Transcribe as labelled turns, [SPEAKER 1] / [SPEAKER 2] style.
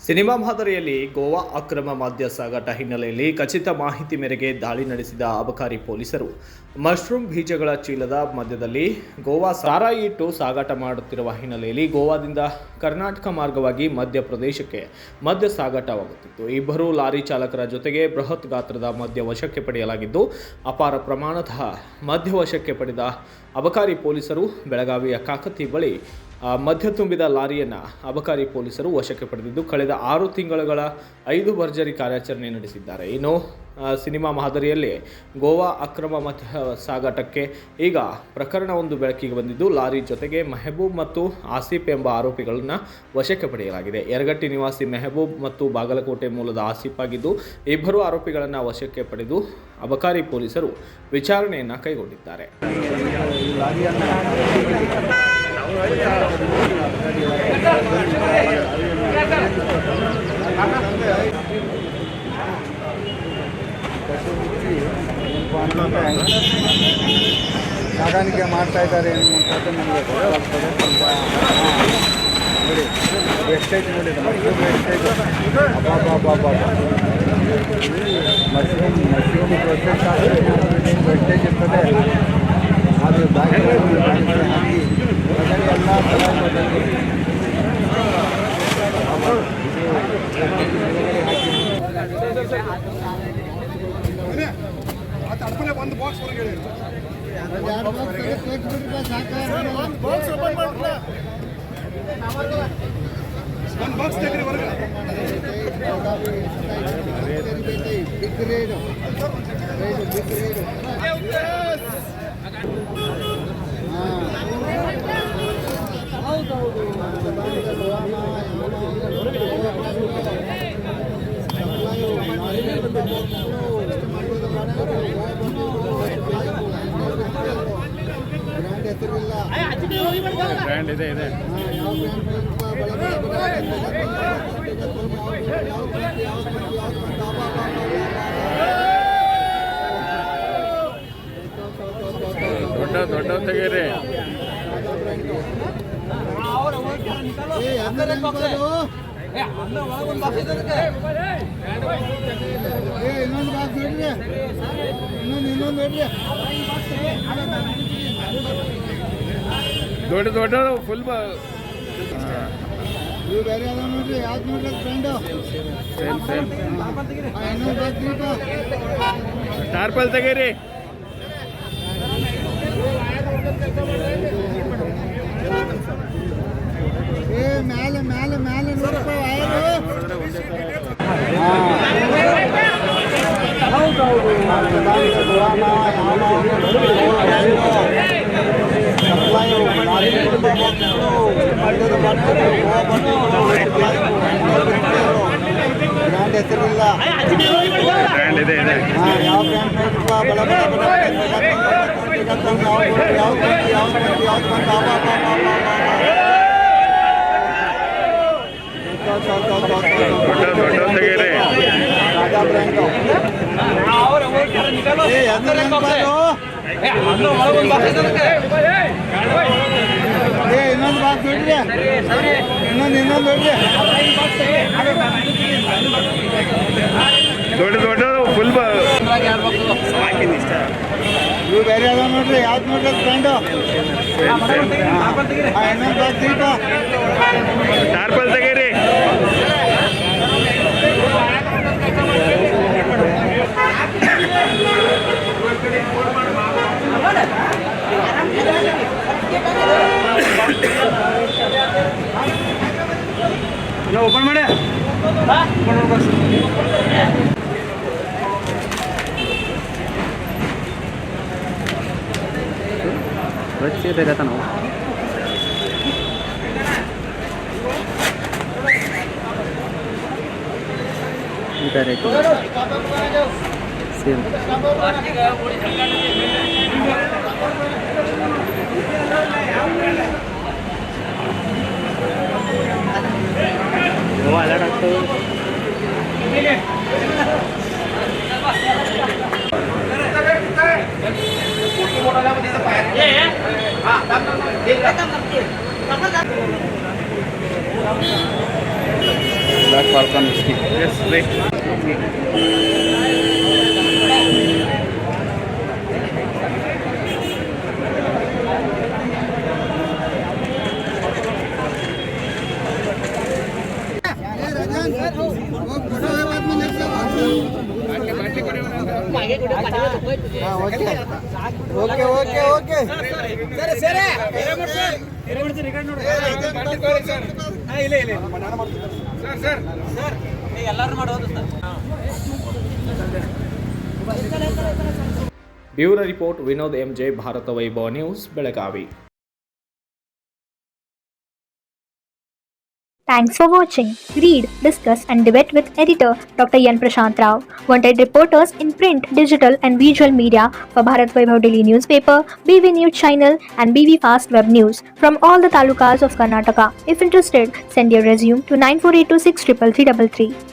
[SPEAKER 1] Cinema ಮಾದರಿಯಲ್ಲಿ ಗೋವಾ ಅಕ್ರಮ ಮದ್ಯ ಸಾಗಾಟ ಹಿನ್ನೆಲೆಯಲ್ಲಿ ಖಚಿತ ಮಾಹಿತಿ ಮೇರೆಗೆ ದಾಳಿ ನಡೆಸಿದ ಅಬಕಾರಿ ಪೊಲೀಸರು ಮಶ್ರೂಮ್ ಬೀಜಗಳ ಚೀಲದ ಮಧ್ಯದಲ್ಲಿ ಗೋವಾ ಸಾರಾಯಿ ಇಟ್ಟು ಸಾಗಾಟ ಮಾಡುತ್ತಿರುವ ಹಿನ್ನೆಲೆಯಲ್ಲಿ ಗೋವಾದಿಂದ ಕರ್ನಾಟಕ ಮಾರ್ಗವಾಗಿ ಮಧ್ಯಪ್ರದೇಶಕ್ಕೆ ಮದ್ಯ ಸಾಗಾಟವಾಗುತ್ತಿತ್ತು. ಇಬ್ಬರು ಲಾರಿ ಚಾಲಕರ ಜೊತೆಗೆ ಬೃಹತ್ ಗಾತ್ರದ ಮದ್ಯ ವಶಕ್ಕೆ ಪಡೆಯಲಾಗಿದ್ದು, ಅಪಾರ ಪ್ರಮಾಣದ ಮದ್ಯ ವಶಕ್ಕೆ ಪಡೆದ ಅಬಕಾರಿ ಪೊಲೀಸರು ಬೆಳಗಾವಿಯ ಕಾಕತಿ ಬಳಿ ಮದ್ಯ ತುಂಬಿದ ಲಾರಿಯನ್ನು ಅಬಕಾರಿ ಪೊಲೀಸರು ವಶಕ್ಕೆ ಪಡೆದಿದ್ದು, ಕಳೆದ 6 ತಿಂಗಳುಗಳ 5 ಭರ್ಜರಿ ಕಾರ್ಯಾಚರಣೆ ನಡೆಸಿದ್ದಾರೆ. ಇನ್ನು ಸಿನಿಮಾ ಮಾದರಿಯಲ್ಲಿ ಗೋವಾ ಅಕ್ರಮ ಮದ್ಯ ಸಾಗಾಟಕ್ಕೆ ಈಗ ಪ್ರಕರಣವೊಂದು ಬೆಳಕಿಗೆ ಬಂದಿದ್ದು, ಲಾರಿ ಜೊತೆಗೆ ಮೆಹಬೂಬ್ ಮತ್ತು ಆಸಿಫ್ ಎಂಬ ಆರೋಪಿಗಳನ್ನು ವಶಕ್ಕೆ ಪಡೆಯಲಾಗಿದೆ. ಯರಗಟ್ಟಿ ನಿವಾಸಿ ಮೆಹಬೂಬ್ ಮತ್ತು ಬಾಗಲಕೋಟೆ ಮೂಲದ ಆಸಿಫ್ ಆಗಿದ್ದು, ಇಬ್ಬರು ಆರೋಪಿಗಳನ್ನು ವಶಕ್ಕೆ ಪಡೆದು ಅಬಕಾರಿ ಪೊಲೀಸರು ವಿಚಾರಣೆಯನ್ನು ಕೈಗೊಂಡಿದ್ದಾರೆ.
[SPEAKER 2] ಸಾಗಾಣಿಕೆ ಮಾಡ್ತಾ ಇದ್ದಾರೆ ಎನ್ನುವಂಥದ್ದು ನಮಗೆ ಗೊತ್ತಾಗ್ತದೆ. ನೋಡಿ ವೆಸ್ಟೇಜ್ ನೋಡಿ, ಮಶ್ರೂಮ್ ಪ್ರೊಸೆಸ್ ಆದರೆ ವೆಸ್ಟೇಜ್ ಇರ್ತದೆ. ಅದು ಹಾಕಿ ಎಲ್ಲ ಒಂದು ಬಾಕ್ಸ್ ಹೊರಗೆ ಒಂದು ಬಾಕ್ಸ್ ತೆಗ್ರಿ ಹೊರಗೆ. ಬ್ರ್ಯಾಂಡ್ ಇದೆ ದೊಡ್ಡ ತೆಗೀರಿ. ಇನ್ನೊಂದು ಬಾಕ್ಸ್ ನೋಡ್ರಿ, ದೊಡ್ಡ ಫುಲ್ ಇವು ಬೇರೆ ಅದ ನೋಡ್ರಿ. ಯಾವ್ದು ನೋಡ್ರಿ ಫ್ರೆಂಡು ಟಾರ್ಪಲ್ ತೆಗೀರಿ. ಮೇಲೆ ಮೇಲೆ ಮೇಲೆ ನೋಡಪ್ಪ ಬ್ರ್ಯಾಂಡ್ ಹೆಸರಿಲ್ಲ. ಬ್ರ್ಯಾಂಡ್ ಇದೆ ಯಾವ ಇನ್ನೊಂದು ಬಾಕ್ಸ್ ನೋಡ್ರಿ, ಇನ್ನೊಂದು ನೋಡ್ರಿ ದೊಡ್ಡ ಫುಲ್ ಇವು ಬೇರೆ ಅದ ನೋಡ್ರಿ. ಯಾವ್ದು ನೋಡ್ರಿ ಫ್ರೆಂಡು ಇನ್ನೊಂದು ಬಾಕ್ಸ್ ಟಾರ್ಪಲ್ ತೆಗೀರಿ. ಓಪನ್ ಮಾಡಿ बच्चे पे रहता ना इधर है सेम वो अलग रखो. Black falcon whisky.
[SPEAKER 1] Yes right. Bureau report Vinod MJ, Bharatha Vaibhava news, Belagavi.
[SPEAKER 3] Thanks for watching. Read, discuss and debate with editor Dr. Yan Prashant Rao. Wanted reporters in print, digital and visual media for Bharat Vaibhav Daily Newspaper, BV News Channel and BV Fast Web News from all the talukas of Karnataka. If interested, send your resume to 9482633333.